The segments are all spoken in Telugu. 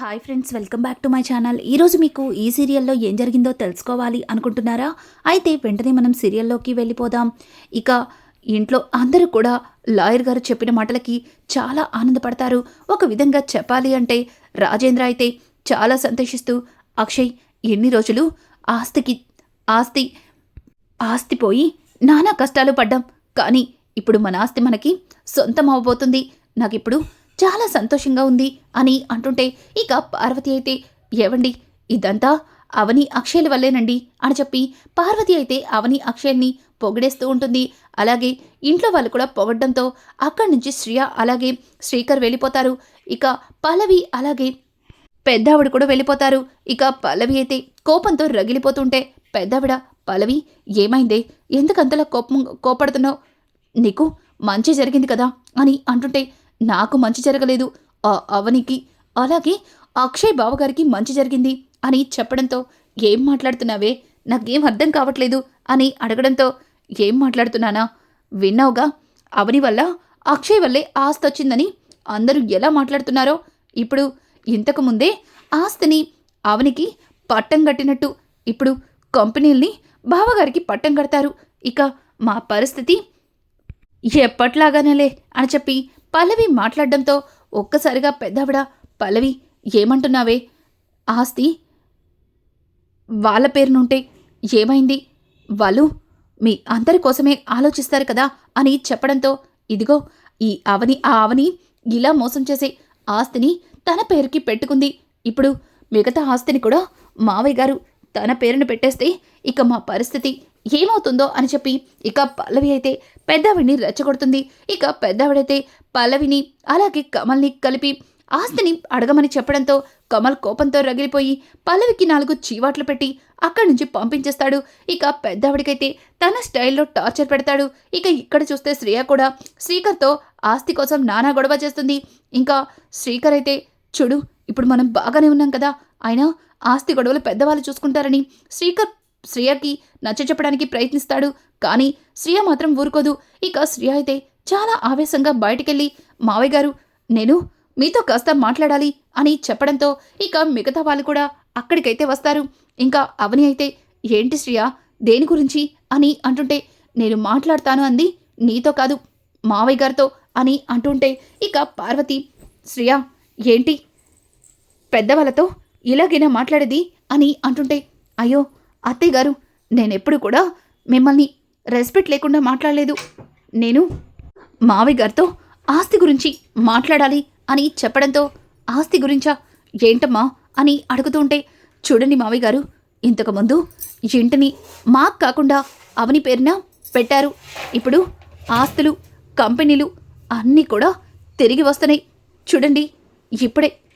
Hi friends, welcome back to my channel. ఈరోజు మీకు ఈ సీరియల్లో ఏం జరిగిందో తెలుసుకోవాలి అనుకుంటున్నారా? అయితే వెంటనే మనం సీరియల్లోకి వెళ్ళిపోదాం. ఇక ఇంట్లో అందరూ కూడా లాయర్ గారు చెప్పిన మాటలకి చాలా ఆనందపడతారు. ఒక విధంగా చెప్పాలి అంటే రాజేంద్ర అయితే చాలా సంతోషిస్తూ, అక్షయ్ ఎన్ని రోజులు ఆస్తికి ఆస్తి ఆస్తి పోయి నానా కష్టాలు పడ్డాం, కానీ ఇప్పుడు మన ఆస్తి మనకి సొంతం అవబోతుంది, నాకిప్పుడు చాలా సంతోషంగా ఉంది అని అంటుంటే ఇక పార్వతి అయితే, ఏవండి ఇదంతా అవని అక్షయ్ వల్లేనండి అని చెప్పి పార్వతి అయితే అవని అక్షయ్ని పొగిడేస్తూ ఉంటుంది. అలాగే ఇంట్లో వాళ్ళు కూడా పొగడ్డంతో అక్కడి నుంచి శ్రియ అలాగే శ్రీకర్ వెళ్ళిపోతారు. ఇక పల్లవి అలాగే పెద్దావిడ కూడా వెళ్ళిపోతారు. ఇక పల్లవి అయితే కోపంతో రగిలిపోతుంటే పెద్దావిడ, పల్లవి ఏమైందే, ఎందుకంతలా కోపడుతున్నావు, నీకు మంచి జరిగింది కదా అని అంటుంటే, నాకు మంచి జరగలేదు, అవనికి అలాగే అక్షయ్ బావగారికి మంచి జరిగింది అని చెప్పడంతో, ఏం మాట్లాడుతున్నావే, నాకేం అర్థం కావట్లేదు అని అడగడంతో, ఏం మాట్లాడుతున్నానా, విన్నావుగా, అవని వల్ల అక్షయ్ వల్లే ఆస్తి వచ్చిందని అందరూ ఎలా మాట్లాడుతున్నారో, ఇప్పుడు ఇంతకు ముందే ఆస్తిని అవనికి పట్టం కట్టినట్టు ఇప్పుడు కంపెనీల్ని బావగారికి పట్టం కడతారు, ఇక మా పరిస్థితి ఎప్పట్లాగానలే అని చెప్పి పల్లవి మాట్లాడడంతో ఒక్కసారిగా పెద్దావిడ, పల్లవి ఏమంటున్నావే, ఆస్తి వాళ్ళ పేరునుంటే ఏమైంది, వాళ్ళు మీ అందరి కోసమే ఆలోచిస్తారు కదా అని చెప్పడంతో, ఇదిగో ఈ అవని ఇలా మోసం చేసే ఆస్తిని తన పేరుకి పెట్టుకుంది, ఇప్పుడు మిగతా ఆస్తిని కూడా మావయ్య గారు తన పేరును పెట్టేస్తే ఇక మా పరిస్థితి ఏమవుతుందో అని చెప్పి ఇక పల్లవి అయితే పెద్దావిడిని రెచ్చగొడుతుంది. ఇక పెద్దావిడైతే పల్లవిని అలాగే కమల్ని కలిపి ఆస్తిని అడగమని చెప్పడంతో కమల్ కోపంతో రగిలిపోయి పల్లవికి 4 చీవాట్లు పెట్టి అక్కడి నుంచి పంపించేస్తాడు. ఇక పెద్దావిడికైతే తన స్టైల్లో టార్చర్ పెడతాడు. ఇక ఇక్కడ చూస్తే శ్రేయ కూడా శ్రీకర్తో ఆస్తి కోసం నానా గొడవ చేస్తుంది. ఇంకా శ్రీకర్ అయితే, చూడు ఇప్పుడు మనం బాగానే ఉన్నాం కదా, అయినా ఆస్తి గొడవలు పెద్దవాళ్ళు చూసుకుంటారని శ్రియకి నచ్చ చెప్పడానికి ప్రయత్నిస్తాడు. కానీ శ్రియ మాత్రం ఊరుకోదు. ఇక శ్రియ అయితే చాలా ఆవేశంగా బయటికెళ్ళి, మావయ్య గారు నేను మీతో కాస్త మాట్లాడాలి అని చెప్పడంతో ఇక మిగతా వాళ్ళు కూడా అక్కడికైతే వస్తారు. ఇంకా అవని అయితే, ఏంటి శ్రియ, దేని గురించి అని అంటుంటే, నేను మాట్లాడతాను అంది నీతో కాదు మావయ్య గారితో అని అంటుంటే ఇక పార్వతి, శ్రియ ఏంటి పెద్దవాళ్ళతో ఇలాగైనా మాట్లాడేది అని అంటుంటే, అయ్యో అత్తయ్య గారు, నేనెప్పుడు కూడా మిమ్మల్ని రెస్పెక్ట్ లేకుండా మాట్లాడలేదు, నేను మావయ్య గారితో ఆస్తి గురించి మాట్లాడాలి అని చెప్పడంతో, ఆస్తి గురించా ఏంటమ్మా అని అడుగుతుంటే, చూడండి మావయ్య గారు, ఇంతకుముందు ఇంటిని మాకు కాకుండా అవని పేరున పెట్టారు, ఇప్పుడు ఆస్తులు కంపెనీలు అన్నీ కూడా తిరిగి వస్తున్నాయి, చూడండి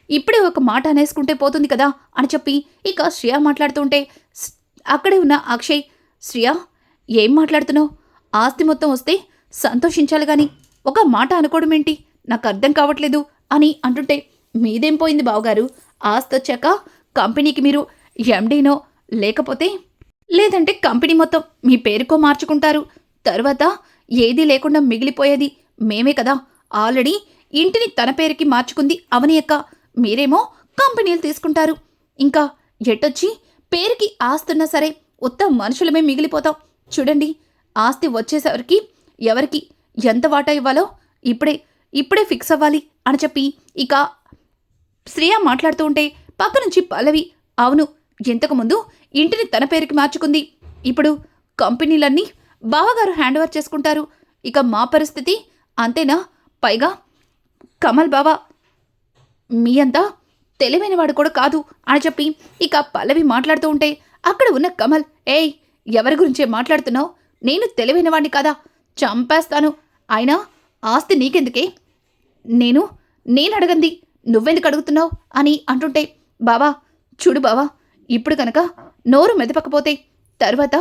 ఇప్పుడే ఒక మాట అనేసుకుంటే పోతుంది కదా అని చెప్పి ఇక శ్రియ మాట్లాడుతుంటే అక్కడే ఉన్న అక్షయ్, శ్రియ ఏం మాట్లాడుతున్నావు, ఆస్తి మొత్తం వస్తే సంతోషించాలి కానీ ఒక మాట అనుకోవడం ఏంటి, నాకు అర్థం కావట్లేదు అని అంటుంటే, మీదేం పోయింది బావగారు, ఆస్తి వచ్చాక కంపెనీకి మీరు ఎండీనో లేదంటే కంపెనీ మొత్తం మీ పేరుకో మార్చుకుంటారు, తర్వాత ఏదీ లేకుండా మిగిలిపోయేది మేమే కదా, ఆల్రెడీ ఇంటిని తన పేరుకి మార్చుకుంది అవని అక్క, మీరేమో కంపెనీలు తీసుకుంటారు, ఇంకా ఎటొచ్చి పేరుకి ఆస్తున్నా సరే ఉత్త మనుషులమే మిగిలిపోతాం, చూడండి ఆస్తి వచ్చేసరికి ఎవరికి ఎంత వాటా ఇవ్వాలో ఇప్పుడే ఫిక్స్ అవ్వాలి అని చెప్పి ఇక శ్రేయ మాట్లాడుతూ ఉంటే పక్క నుంచి పల్లవి, అవును ఇంతకుముందు ఇంటిని తన పేరుకి మార్చుకుంది, ఇప్పుడు కంపెనీలన్నీ బావగారు హ్యాండ్ ఓవర్ చేసుకుంటారు, ఇక మా పరిస్థితి అంతేనా, పైగా కమల్ బావ మీ అంతా తెలివైనవాడు కూడా కాదు అని చెప్పి ఇక పల్లవి మాట్లాడుతూ ఉంటే అక్కడ ఉన్న కమల్, ఏయ్ ఎవరి గురించే మాట్లాడుతున్నావు, నేను తెలివైనవాడిని కాదా, చంపేస్తాను, అయినా ఆస్తి నీకెందుకే, నేను అడగంది నువ్వెందుకు అడుగుతున్నావు అని అంటుంటే, బావా చూడు బావా, ఇప్పుడు కనుక నోరు మెదపకపోతే తర్వాత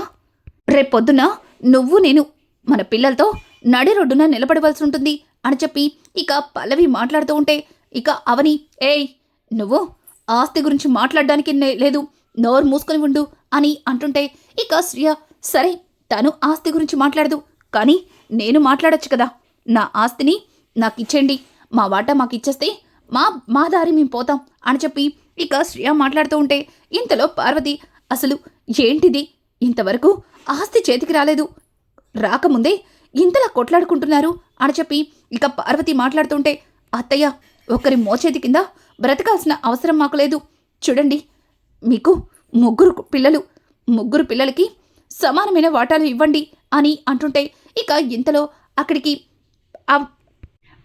రేపొద్దున నువ్వు నేను మన పిల్లలతో నడి రోడ్డున నిలబడవలసి ఉంటుంది అని చెప్పి ఇక పల్లవి మాట్లాడుతూ ఉంటే ఇక అవని, ఏయ్ నువ్వు ఆస్తి గురించి మాట్లాడడానికి లేదు, నోరు మూసుకొని ఉండు అని అంటుంటే ఇక శ్రియ, సరే తను ఆస్తి గురించి మాట్లాడదు కానీ నేను మాట్లాడొచ్చు కదా, నా ఆస్తిని నాకు ఇచ్చేయండి, మా వాటా మాకు ఇచ్చేస్తే మా మా దారి మేము పోతాం అని చెప్పి ఇక శ్రేయ మాట్లాడుతూ ఉంటే ఇంతలో పార్వతి అసలు ఏంటిది, ఇంతవరకు ఆస్తి చేతికి రాలేదు, రాకముందే ఇంతలా కొట్లాడుకుంటున్నారు అని చెప్పి ఇక పార్వతి మాట్లాడుతుంటే అత్తయ్య ఒకరి మోచేతి కింద బ్రతకాల్సిన అవసరం మాకు లేదు. చూడండి, మీకు ముగ్గురు పిల్లలకి సమానమైన వాటాలు ఇవ్వండి అని అంటుంటే ఇక ఇంతలో అక్కడికి ఆ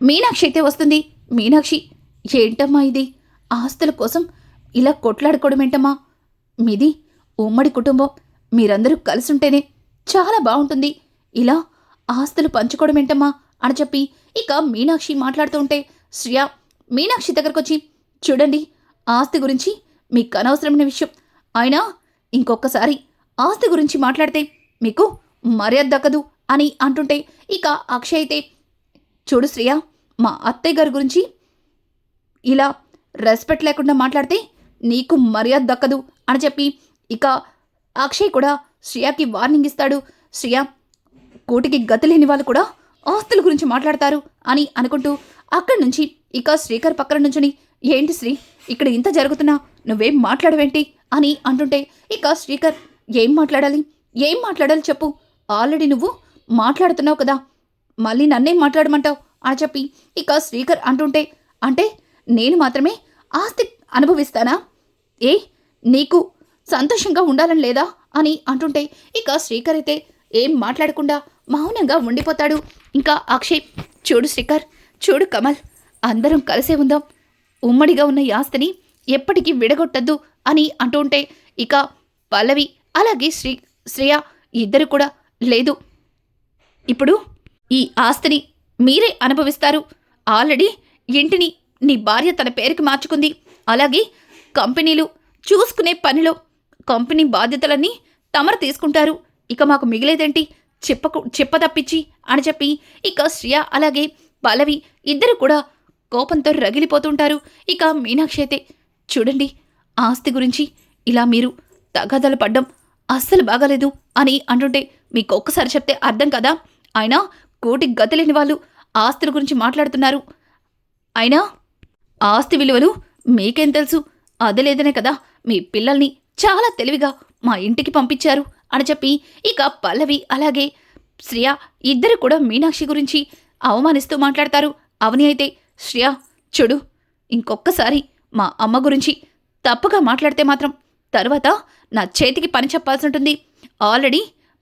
మీనాక్షి అయితే వస్తుంది. మీనాక్షి, ఏంటమ్మా ఇది, ఆస్తుల కోసం ఇలా కొట్లాడుకోవడం ఏంటమ్మా, మీది ఉమ్మడి కుటుంబం, మీరందరూ కలిసి ఉంటేనే చాలా బాగుంటుంది, ఇలా ఆస్తులు పంచుకోవడం ఏంటమ్మా అని చెప్పి ఇక మీనాక్షి మాట్లాడుతూ ఉంటే శ్రేయ మీనాక్షి దగ్గరకొచ్చి, చూడండి, ఆస్తి గురించి మీకు అనవసరమైన విషయం, అయినా ఇంకొకసారి ఆస్తి గురించి మాట్లాడితే మీకు మర్యాద దక్కదు అని అంటుంటే ఇక అక్షయ్ అయితే, చూడు శ్రేయ, మా అత్తయ్య గారి గురించి ఇలా రెస్పెక్ట్ లేకుండా మాట్లాడితే నీకు మర్యాద దక్కదు అని చెప్పి ఇక అక్షయ్ కూడా శ్రేయకి వార్నింగ్ ఇస్తాడు. శ్రేయ, కోటికి గతి లేని వాళ్ళు కూడా ఆస్తుల గురించి మాట్లాడతారు అని అనుకుంటూ అక్కడి నుంచి ఇక శ్రీకర్ పక్కన నుంచుని, ఏంటి శ్రీ, ఇక్కడ ఇంత జరుగుతున్నా నువ్వేం మాట్లాడవేంటి అని అంటుంటే ఇక శ్రీకర్, ఏం మాట్లాడాలి చెప్పు, ఆల్రెడీ నువ్వు మాట్లాడుతున్నావు కదా, మళ్ళీ నన్నేం మాట్లాడమంటావు అని చెప్పి ఇక శ్రీకర్ అంటుంటే, అంటే నేను మాత్రమే ఆస్తి అనుభవిస్తానా, నీకు సంతోషంగా ఉండాలని లేదా అని అంటుంటే ఇక శ్రీకర్ అయితే ఏం మాట్లాడకుండా మౌనంగా ఉండిపోతాడు. ఇంకా అక్షయ్, చూడు శ్రీకర్, చూడు కమల్, అందరం కలిసే ఉందాం, ఉమ్మడిగా ఉన్న ఈ ఆస్తిని ఎప్పటికీ విడగొట్టద్దు అని అంటుంటే ఇక పల్లవి అలాగే శ్రేయ ఇద్దరు కూడా, లేదు, ఇప్పుడు ఈ ఆస్తిని మీరే అనుభవిస్తారు, ఆల్రెడీ ఇంటిని నీ భార్య తన పేరుకి మార్చుకుంది, అలాగే కంపెనీలు చూసుకునే పనిలో కంపెనీ బాధ్యతలన్నీ తమరు తీసుకుంటారు, ఇక మాకు మిగిలేదేంటి, చెప్ప తప్పించి అని చెప్పి ఇక శ్రేయ అలాగే పల్లవి ఇద్దరు కూడా కోపంతో రగిలిపోతుంటారు. ఇక మీనాక్షి అయితే, చూడండి, ఆస్తి గురించి ఇలా మీరు తగాదాలు పడ్డం అస్సలు బాగాలేదు అని అంటుంటే, మీకు ఒక్కసారి చెప్తే అర్థం కదా, అయినా కోటికి గతి లేని వాళ్ళు ఆస్తుల గురించి మాట్లాడుతున్నారు, అయినా ఆస్తి విలువలు మీకేం తెలుసు, అది లేదనే కదా మీ పిల్లల్ని చాలా తెలివిగా మా ఇంటికి పంపించారు అని చెప్పి ఇక పల్లవి అలాగే శ్రేయ ఇద్దరు కూడా మీనాక్షి గురించి అవమానిస్తూ మాట్లాడతారు. అవని అయితే, శ్రేయ చూడు, ఇంకొక్కసారి మా అమ్మ గురించి తప్పుగా మాట్లాడితే మాత్రం తర్వాత నా చేతికి పని చెప్పాల్సి ఉంటుంది, ఆల్రెడీ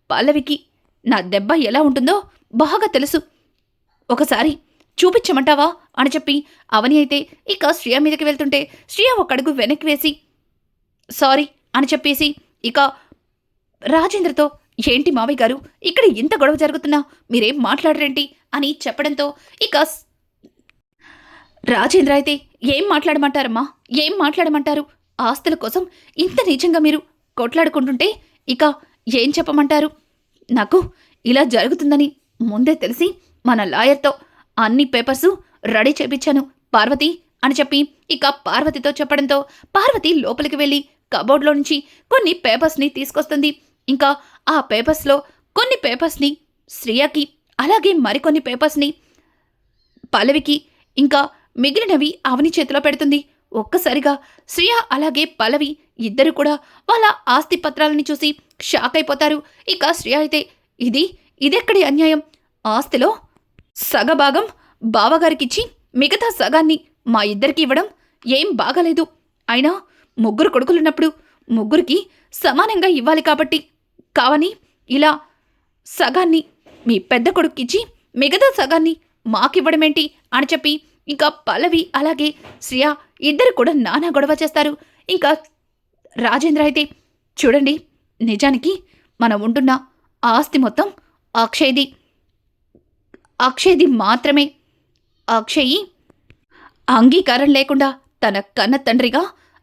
పల్లవికి నా దెబ్బ ఎలా ఉంటుందో బాగా తెలుసు, ఒకసారి చూపించమంటావా అని చెప్పి అవని అయితే ఇక శ్రేయ మీదకి వెళ్తుంటే శ్రేయ ఒక అడుగు వెనక్కి వేసి సారీ అని చెప్పేసి ఇక రాజేంద్రతో, ఏంటి మావయ్య గారు, ఇక్కడ ఇంత గొడవ జరుగుతున్నా మీరేం మాట్లాడరేంటి అని చెప్పడంతో ఇక రాజేంద్ర అయితే, ఏం మాట్లాడమంటారు, ఆస్తుల కోసం ఇంత నీచంగా మీరు కొట్లాడుకుంటుంటే ఇక ఏం చెప్పమంటారు, నాకు ఇలా జరుగుతుందని ముందే తెలిసి మన లాయర్తో అన్ని పేపర్సు రెడీ చేపించాను పార్వతి అని చెప్పి ఇక పార్వతితో చెప్పడంతో పార్వతి లోపలికి వెళ్ళి కబోర్డ్లో నుంచి కొన్ని పేపర్స్ని తీసుకొస్తుంది. ఇంకా ఆ పేపర్స్లో కొన్ని పేపర్స్ని శ్రేయకి అలాగే మరికొన్ని పేపర్స్ని పల్లవికి ఇంకా మిగిలినవి అవని చేతిలో పెడుతుంది. ఒక్కసారిగా శ్రేయ అలాగే పల్లవి ఇద్దరు కూడా వాళ్ళ ఆస్తి పత్రాలని చూసి షాక్ అయిపోతారు. ఇక శ్రేయ అయితే, ఇదెక్కడి అన్యాయం, ఆస్తిలో సగభాగం బావగారికిచ్చి మిగతా సగాన్ని మా ఇద్దరికి ఇవ్వడం ఏం బాగాలేదు, అయినా ముగ్గురు కొడుకులున్నప్పుడు ముగ్గురికి సమానంగా ఇవ్వాలి కాబట్టి కావని ఇలా సగాన్ని మీ పెద్ద కొడుక్కిచ్చి మిగతా సగాన్ని మాకివ్వడమేంటి అని చెప్పి ఇంకా పల్లవి అలాగే శ్రేయ ఇద్దరు కూడా నానా గొడవ చేస్తారు. ఇంకా రాజేంద్ర అయితే, చూడండి, నిజానికి మనం ఉంటున్న ఆస్తి మొత్తం అక్షయ్ది మాత్రమే, అక్షయ్ అంగీకారం లేకుండా తన కన్న తండ్రిగా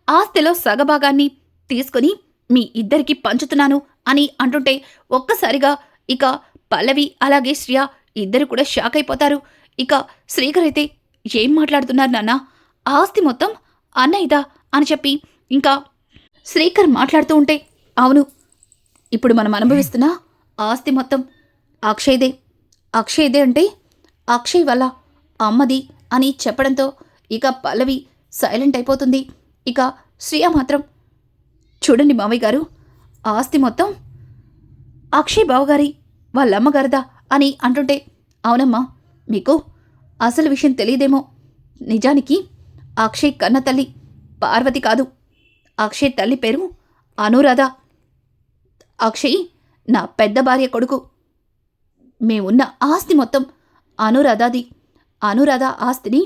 ఆస్తిలో సగభాగాన్ని తీసుకుని మీ ఇద్దరికి పంచుతున్నాను అని అంటుంటే ఒక్కసారిగా ఇక పల్లవి అలాగే శ్రేయ ఇద్దరు కూడా షాక్ అయిపోతారు. ఇక శ్రీకర్ అయితే, ఏం మాట్లాడుతున్నారు నాన్న, ఆస్తి మొత్తం అన్నయ్యదా అని చెప్పి ఇంకా శ్రీకర్ మాట్లాడుతూ ఉంటే, అవును, ఇప్పుడు మనం అనుభవిస్తున్న ఆస్తి మొత్తం అక్షయ్దే అంటే అక్షయ్ వల్ల అమ్మది అని చెప్పడంతో ఇక పల్లవి సైలెంట్ అయిపోతుంది. ఇక శ్రియ మాత్రం, చూడండి మావయ్య గారు, ఆస్తి మొత్తం అక్షయ్ బావగారి వాళ్ళమ్మగారిదా అని అంటుంటే, అవునమ్మా, మీకు అసలు విషయం తెలియదేమో. నిజానికి అక్షయ్ కన్న తల్లి పార్వతి కాదు. అక్షయ్ తల్లి పేరు అనురాధ. అక్షయ్ నా పెద్ద భార్య కొడుకు. మేమున్న ఆస్తి మొత్తం అనురాధది. అనురాధ ఆస్తిని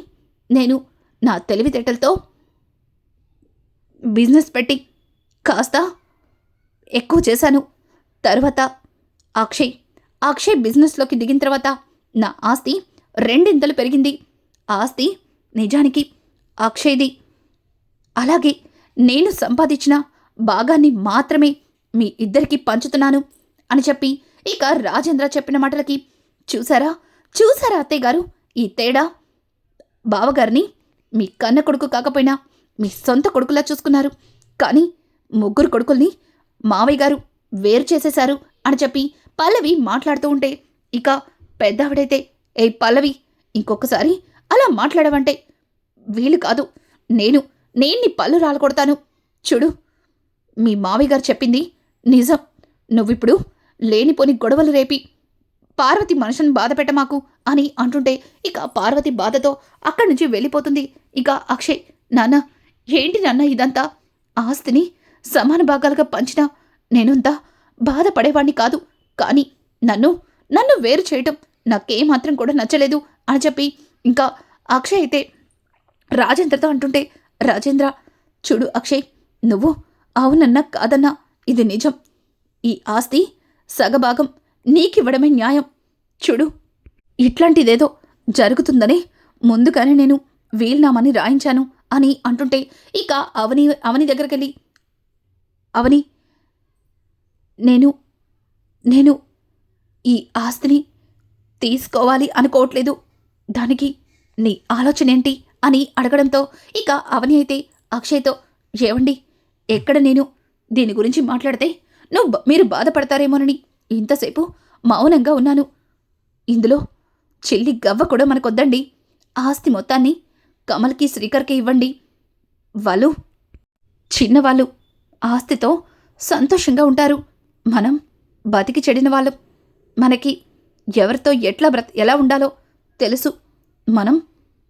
నేను నా తెలివితేటలతో బిజినెస్ పెట్టి కాస్త ఎక్కువ చేశాను. తర్వాత అక్షయ్ బిజినెస్లోకి దిగిన తర్వాత నా ఆస్తి రెండింతలు పెరిగింది. ఆస్తి నిజానికి అక్షయ్ది. అలాగే నేను సంపాదించిన భాగాన్ని మాత్రమే మీ ఇద్దరికీ పంచుతున్నాను అని చెప్పి ఇక రాజేంద్ర చెప్పిన మాటలకి, చూసారా అత్తయ్య గారు ఈ తేడా? బావగారిని మీ కన్న కొడుకు కాకపోయినా మీ సొంత కొడుకులా చూసుకున్నారు, కానీ ముగ్గురు కొడుకుల్ని మావయ్య గారు వేరు చేసేశారు అని చెప్పి పల్లవి మాట్లాడుతూ ఉంటే, ఇక పెద్దావిడైతే, ఏ పల్లవి, ఇంకొకసారి అలా మాట్లాడవంటే వీలు కాదు, నేను నీ పళ్ళు రాలకొడతాను. చూడు, మీ మావయ్య గారు చెప్పింది నిజం. నువ్విప్పుడు లేనిపోని గొడవలు రేపి పార్వతి మనసును బాధ పెట్టమాకు అని అంటుంటే, ఇక పార్వతి బాధతో అక్కడి నుంచి వెళ్ళిపోతుంది. ఇక అక్షయ్, నాన్న, ఏంటి నాన్న ఇదంతా? ఆస్తిని సమాన భాగాలుగా పంచినా నేనంతా బాధపడేవాణ్ణి కాదు, కానీ నన్ను వేరు చేయటం నాకేమాత్రం కూడా నచ్చలేదు అని చెప్పి ఇంకా అక్షయ్ అయితే రాజేంద్రతో అంటుంటే, రాజేంద్ర, చూడు అక్షయ్, నువ్వు అవునన్నా కాదన్నా ఇది నిజం. ఈ ఆస్తి సగభాగం నీకివ్వడమే న్యాయం. చూడు, ఇట్లాంటిదేదో జరుగుతుందని ముందుగానే నేను వీలునామాని రాయించాను అని అంటుంటే, ఇక అవని దగ్గరికెళ్ళి, అవని, నేను ఈ ఆస్తిని తీసుకోవాలి అనుకోవట్లేదు, దానికి నీ ఆలోచన ఏంటి అని అడగడంతో ఇక అవని అయితే అక్షయ్తో, ఏవండి, ఎక్కడ నేను దీని గురించి మాట్లాడితే మీరు బాధపడతారేమోనని ఇంతసేపు మౌనంగా ఉన్నాను. ఇందులో చెల్లి గవ్వ కూడా మనకొద్దండి. ఆస్తి మొత్తాన్ని కమల్కి శ్రీకర్కి ఇవ్వండి. వాళ్ళు చిన్నవాళ్ళు, ఆస్తితో సంతోషంగా ఉంటారు. మనం బతికి చెడిన వాళ్ళం. మనకి ఎవరితో ఎలా ఉండాలో తెలుసు. మనం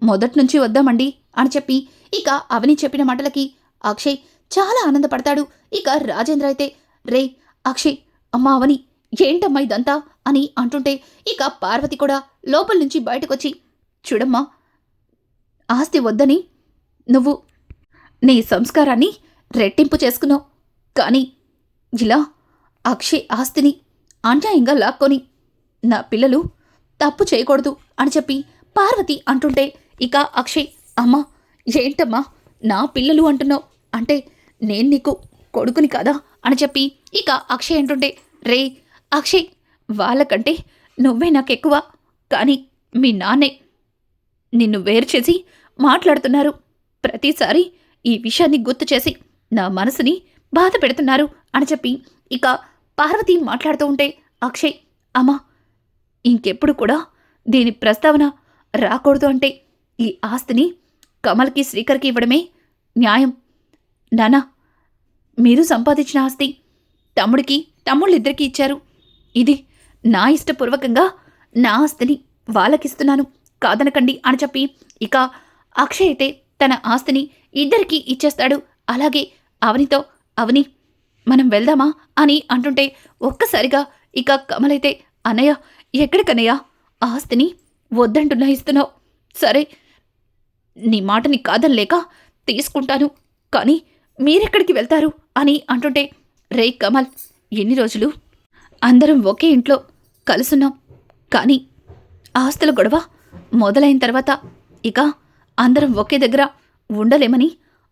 మొదటి నుంచి వద్దామండి అని చెప్పి ఇక అవని చెప్పిన మాటలకి అక్షయ్ చాలా ఆనందపడతాడు. ఇక రాజేంద్ర అయితే, రే అక్షయ్, అమ్మా అవని, ఏంటమ్మా ఇదంతా అని అంటుంటే, ఇక పార్వతి కూడా లోపల నుంచి బయటకొచ్చి, చూడమ్మా, ఆస్తి వద్దని నువ్వు నీ సంస్కారాన్ని రెట్టింపు చేసుకున్నావు, కానీ ఇలా అక్షయ్ ఆస్తిని అన్యాయంగా లాక్కొని నా పిల్లలు తప్పు చేయకూడదు అని చెప్పి పార్వతి అంటుంటే, ఇక అక్షయ్, అమ్మా, ఏంటమ్మా నా పిల్లలు అంటున్నావు? అంటే నేను నీకు కొడుకుని కదా అని చెప్పి ఇక అక్షయ్ అంటుంటే, రే అక్షయ్, వాళ్ళకంటే నువ్వే నాకెక్కువ, కానీ మీ నాన్నే నిన్ను వేరు చేసి మాట్లాడుతున్నారు. ప్రతిసారి ఈ విషయాన్ని గుర్తు చేసి నా మనసుని బాధ పెడుతున్నారు అని చెప్పి ఇక పార్వతి మాట్లాడుతూ ఉంటే, అక్షయ్, అమ్మా, ఇంకెప్పుడు కూడా దీని ప్రస్తావన రాకూడదు. అంటే ఈ ఆస్తిని కమల్కి శ్రీకర్కి ఇవ్వడమే న్యాయం. నానా, మీరు సంపాదించిన ఆస్తి తమ్ముళ్ళిద్దరికీ ఇచ్చారు. ఇది నా ఇష్టపూర్వకంగా నా ఆస్తిని వాళ్ళకిస్తున్నాను, కాదనకండి అని చెప్పి ఇక అక్షయ్ అయితే తన ఆస్తిని ఇద్దరికీ ఇచ్చేస్తాడు. అలాగే అవనితో, అవని, మనం వెళ్దామా అని అంటుంటే ఒక్కసారిగా ఇక కమలైతే, అన్నయ్య, ఎక్కడికన్నయ్య, ఆస్తిని వద్దంటున్నా ఇస్తున్నావు. సరే, నీ మాటని కాదనలేక తీసుకుంటాను, కానీ మీరెక్కడికి వెళ్తారు అని అంటుంటే, రే కమల్, ఎన్ని రోజులు అందరం ఒకే ఇంట్లో కలుసున్నాం, కానీ ఆస్తుల గొడవ మొదలైన తర్వాత ఇక అందరం ఒకే దగ్గర ఉండలేమని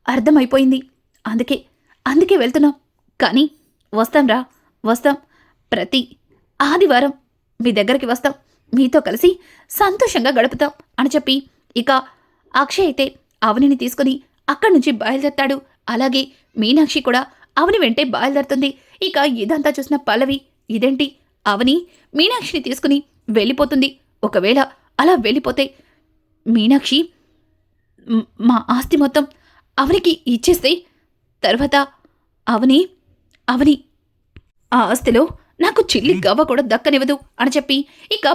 అర్థమైపోయింది. అందుకే వెళ్తున్నాం. కానీ వస్తాం, ప్రతి ఆదివారం మీ దగ్గరికి వస్తాం, మీతో కలిసి సంతోషంగా గడుపుతాం అని చెప్పి ఇక అక్షయ్ అయితే అవనిని తీసుకుని అక్కడి నుంచి బయలుదేరతాడు. అలాగే మీనాక్షి కూడా అవని వెంటే బయలుదేరుతుంది. ఇక ఇదంతా చూసిన పల్లవి, ఇదేంటి, అవని మీనాక్షిని తీసుకుని వెళ్ళిపోతుంది. ఒకవేళ అలా వెళ్ళిపోతే మీనాక్షి మా ఆస్తి మొత్తం అవనికి ఇచ్చేస్తే తర్వాత అవని అవని ఆ ఆస్తిలో నాకు చిల్లి గవ్వ కూడా దక్కనివ్వదు అని చెప్పి ఇక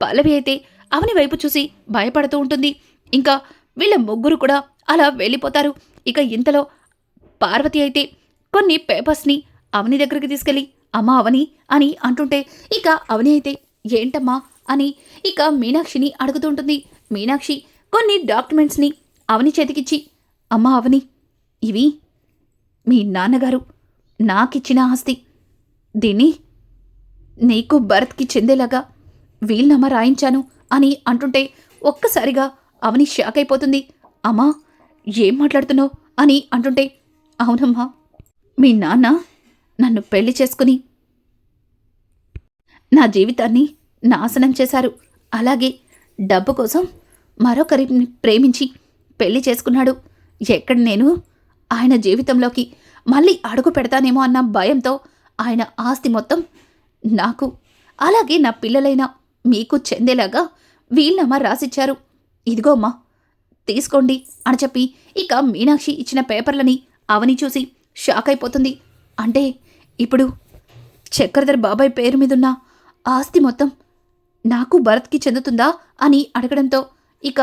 పల్లవి అయితే అవని వైపు చూసి భయపడుతూ ఉంటుంది. ఇంకా వీళ్ళ ముగ్గురు కూడా అలా వెళ్ళిపోతారు. ఇక ఇంతలో పార్వతి అయితే కొన్ని పేపర్స్ని అవని దగ్గరికి తీసుకెళ్ళి అమ్మా అవని అని అంటుంటే ఇక అవని అయితే ఏంటమ్మా అని ఇక మీనాక్షిని అడుగుతుంటుంది. మీనాక్షి కొన్ని డాక్యుమెంట్స్ని అవని చేతికిచ్చి అమ్మా అవని ఇవి మీ నాన్నగారు నాకిచ్చిన ఆస్తి, దీన్ని నీకు భరత్కి చెందేలాగా వీల్నామా రాయించాను అని అంటుంటే ఒక్కసారిగా అవని షాక్ అయిపోతుంది. అమ్మా ఏం మాట్లాడుతున్నావు అని అంటుంటే అవునమ్మా, మీ నాన్న నన్ను పెళ్లి చేసుకుని నా జీవితాన్ని నాశనం చేశారు. అలాగే డబ్బు కోసం మరొకరిని ప్రేమించి పెళ్లి చేసుకున్నాడు. ఎక్కడ నేను ఆయన జీవితంలోకి మళ్ళీ అడుగు పెడతానేమో అన్న భయంతో ఆయన ఆస్తి మొత్తం నాకు అలాగే నా పిల్లలైన మీకు చెందేలాగా వీల్నామా రాసిచ్చారు. ఇదిగో అమ్మా తీసుకోండి అని చెప్పి ఇక మీనాక్షి ఇచ్చిన పేపర్లని అవని చూసి షాక్ అయిపోతుంది. అంటే ఇప్పుడు చక్రధర్ బాబాయ్ పేరు మీదున్న ఆస్తి మొత్తం నాకు భరత్కి చెందుతుందా అని అడగడంతో ఇక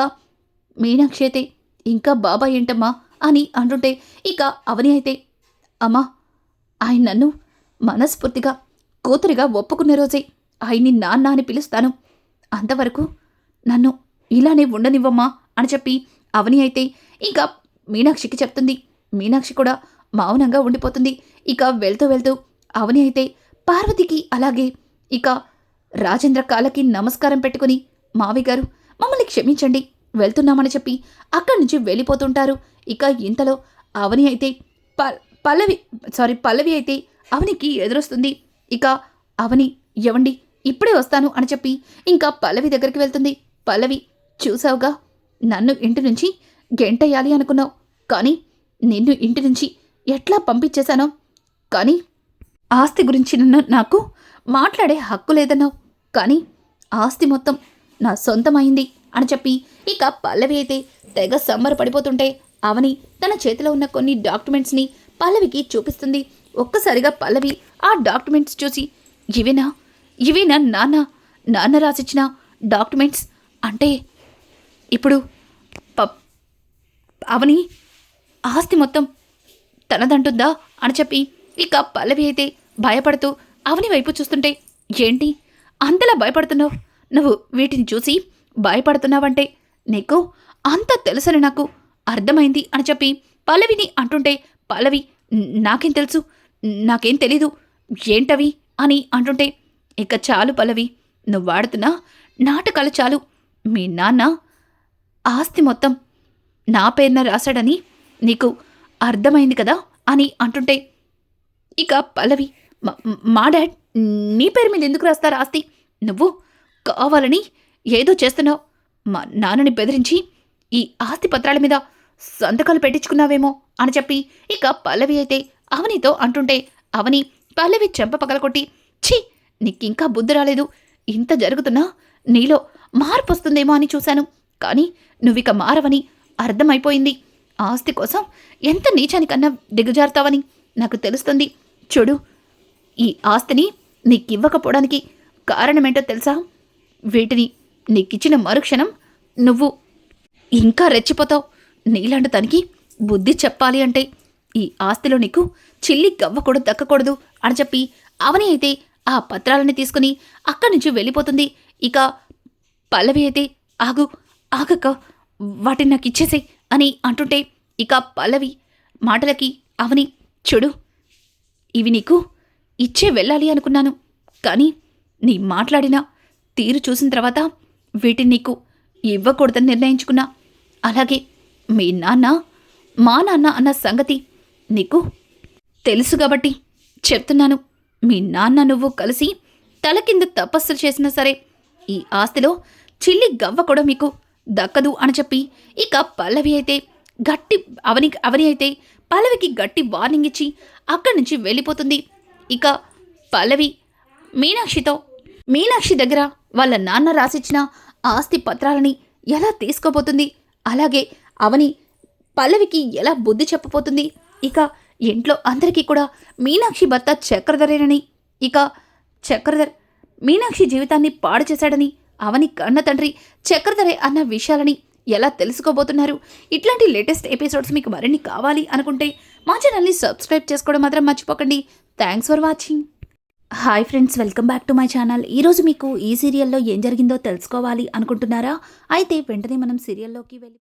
మీనాక్షి అయితే ఇంకా బాబాయ్ ఏంటమ్మా అని అంటుంటే ఇక అవని అయితే అమ్మా ఆయన నన్ను మనస్ఫూర్తిగా కూతురిగా ఒప్పుకునే రోజే ఆయన్ని నాన్న అని పిలుస్తాను. అంతవరకు నన్ను ఇలానే ఉండనివ్వమ్మా అని చెప్పి అవని అయితే ఇక మీనాక్షికి చెప్తుంది. మీనాక్షి కూడా మౌనంగా ఉండిపోతుంది. ఇక వెళ్తూ వెళ్తూ అవని అయితే పార్వతికి అలాగే ఇక రాజేంద్ర కాళ్ళకి నమస్కారం పెట్టుకుని మావి గారు మమ్మల్ని క్షమించండి వెళ్తున్నామని చెప్పి అక్కడి నుంచి వెళ్ళిపోతుంటారు. ఇక ఇంతలో అవని అయితే పల్లవి అయితే అవనికి ఎదురొస్తుంది. ఇక అవని ఎవండి ఇప్పుడే వస్తాను అని చెప్పి ఇంకా పల్లవి దగ్గరికి వెళ్తుంది. పల్లవి చూసావుగా, నన్ను ఇంటి నుంచి గెంటేయాలి అనుకున్నావు, కానీ నిన్ను ఇంటి నుంచి ఎట్లా పంపించేశానో, కానీ ఆస్తి గురించి నాకు మాట్లాడే హక్కు లేదన్నావు, కానీ ఆస్తి మొత్తం నా సొంతమైంది అని చెప్పి ఇక పల్లవి అయితే తెగ సంబరపడిపోతుంటే అవని తన చేతిలో ఉన్న కొన్ని డాక్యుమెంట్స్ని పల్లవికి చూపిస్తుంది. ఒక్కసారిగా పల్లవి ఆ డాక్యుమెంట్స్ చూసి ఇవేనా నాన్న రాసిచ్చిన డాక్యుమెంట్స్ అంటే ఇప్పుడు అవని ఆస్తి మొత్తం తనదంటుందా అని చెప్పి ఇక పల్లవి అయితే భయపడుతూ అవని వైపు చూస్తుంటే ఏంటి అంతలా భయపడుతున్నావు, నువ్వు వీటిని చూసి భయపడుతున్నావంటే నీకు అంత తెలుసని నాకు అర్థమైంది అని చెప్పి పల్లవిని అంటుంటే పల్లవి నాకేం తెలుసు, నాకేం తెలీదు, ఏంటవి అని అంటుంటే ఇక చాలు పల్లవి, నువ్వు వాడుతున్న నాటకాలు చాలు. మీ నాన్న ఆస్తి మొత్తం నా పేరున రాశాడని నీకు అర్థమైంది కదా అని అంటుంటే ఇక పల్లవి మా డాడ్ నీ పేరు మీద ఎందుకు రాస్తారు ఆస్తి, నువ్వు కావాలని ఏదో చేస్తున్నావు, మా నాన్నని బెదిరించి ఈ ఆస్తి పత్రాల మీద సంతకాలు పెట్టించుకున్నావేమో అని చెప్పి ఇక పల్లవి అయితే అవనితో అంటుంటే అవని పల్లవి చెంప పగలకొట్టి ఛీ నీకింకా బుద్ధి రాలేదు, ఇంత జరుగుతున్నా నీలో మార్పు వస్తుందేమో అని చూశాను, కానీ నువ్విక మారవని అర్థమైపోయింది. ఆస్తి కోసం ఎంత నీచానికన్నా దిగజారుతావని నాకు తెలుస్తుంది. చూడు, ఈ ఆస్తిని నీకివ్వకపోవడానికి కారణమేంటో తెలుసా, వీటిని నీకిచ్చిన మరుక్షణం నువ్వు ఇంకా రెచ్చిపోతావు. నీలాంటి తనకి బుద్ధి చెప్పాలి అంటే ఈ ఆస్తిలో నీకు చిల్లి గవ్వ కూడా దక్కకూడదు అని చెప్పి అవని అయితే ఆ పత్రాలని తీసుకుని అక్కడి నుంచి వెళ్ళిపోతుంది. ఇక పల్లవి అయితే ఆగక్క వాటిని నాకు ఇచ్చేసేయ్ అని అంటుంటే ఇక పల్లవి మాటలకి అవని చూడు, ఇవి నీకు ఇచ్చే వెళ్ళాలి అనుకున్నాను, కానీ నీ మాట్లాడిన తీరు చూసిన తర్వాత వీటిని నీకు ఇవ్వకూడదని నిర్ణయించుకున్నా. అలాగే మీ నాన్న మా నాన్న అన్న సంగతి నీకు తెలుసు కాబట్టి చెప్తున్నాను, మీ నాన్న నువ్వు కలిసి తల కింద తపస్సులు చేసినా సరే ఈ ఆస్తిలో చిల్లి గవ్వ కూడా మీకు దక్కదు అని చెప్పి ఇక పల్లవి అయితే అవని అయితే పల్లవికి గట్టి వార్నింగ్ ఇచ్చి అక్కడి నుంచి వెళ్ళిపోతుంది. ఇక పల్లవి మీనాక్షి దగ్గర వాళ్ళ నాన్న రాసిచ్చిన ఆస్తి పత్రాలని ఎలా తీసుకోబోతుంది, అలాగే అవని పల్లవికి ఎలా బుద్ధి చెప్పబోతుంది? ఇక ఇంట్లో అందరికీ కూడా మీనాక్షి భర్త చక్రధరేనని, ఇక చక్రధర్ మీనాక్షి జీవితాన్ని పాడు చేశాడని, అవని కన్న తండ్రి చక్రధరే అన్న విషయాలని ఎలా తెలుసుకోబోతున్నారు? ఇట్లాంటి లేటెస్ట్ ఎపిసోడ్స్ మీకు మరిన్ని కావాలి అనుకుంటే మా ఛానల్ని సబ్స్క్రైబ్ చేసుకోవడం మాత్రం మర్చిపోకండి. Thanks for watching. Hi friends, welcome back to my channel. ఈరోజు మీకు ఈ సీరియల్లో ఏం జరిగిందో తెలుసుకోవాలి అనుకుంటున్నారా? అయితే వెంటనే మనం సీరియల్లోకి వెళ్ళి